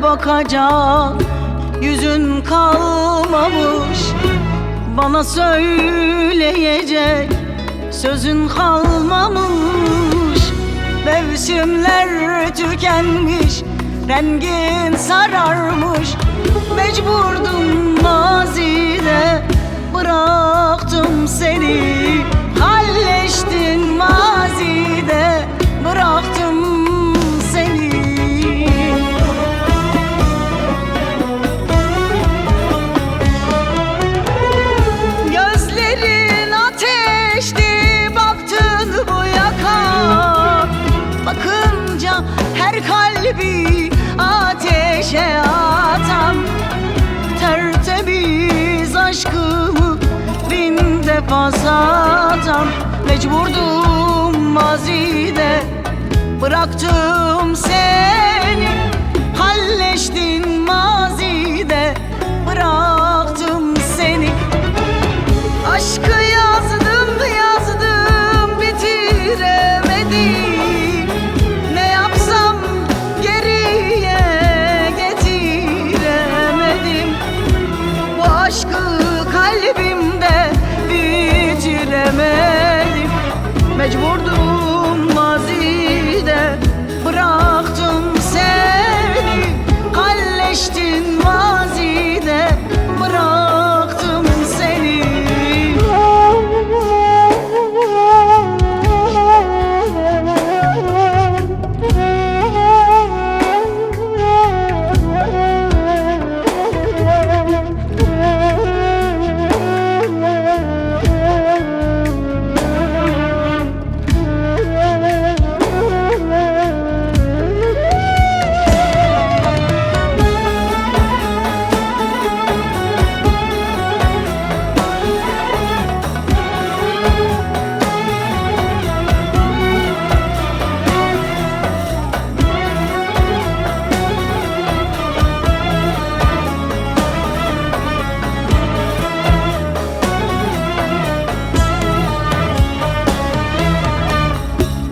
bakacak yüzün kalmamış, bana söyleyecek sözün kalmamış. Mevsimler tükenmiş, rengin sararmış, mecburdum mazide bıraktım seni. Halleştin mazide bıraktım seni. Gözlerin ateşti, baktın bu yaka, bakınca her kalbi ateşe atan, tertemiz aşkımı bin defa satan. Mecburdum mazide bıraktım seni. Halleştin mazide bıraktım seni. Aşkı yazdım yazdım bitiremedim, ne yapsam geriye getiremedim. Bu aşkı kalbimde bitiremedim. Mecburdum mazide bıraktım seni. Halleştin mazide bıraktım seni.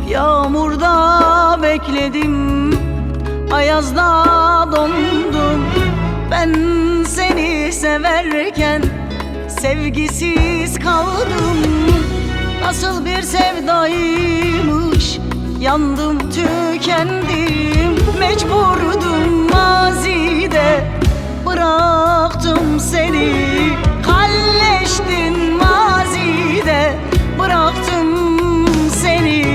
Yağmurda bekledim, ayazda dondum. Ben seni severken sevgisiz kaldım. Nasıl bir sevdaymış, yandım tükendim. Mecburdum mazide bıraktım seni. Halleştin mazide bıraktım seni.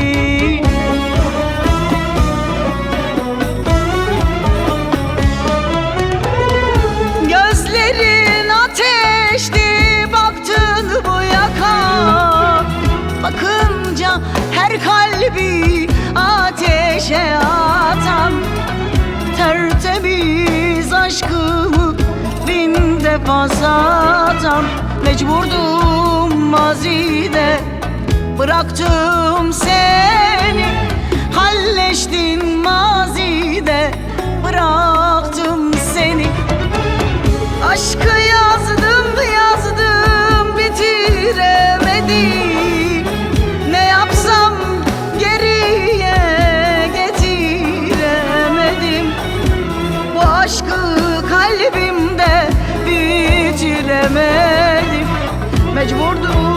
Gözlerin ateşti, baktın bu yaka, bakınca her kalbi ateşe atan, tertemiz aşkımı bin defa satan. Mecburdum mazide bıraktım seni. Halleştin mazide bıraktım seni. Aşkı yazdım yazdım bitiremedim, ne yapsam geriye getiremedim. Bu aşkı kalbimde bitiremedim. Mecburdum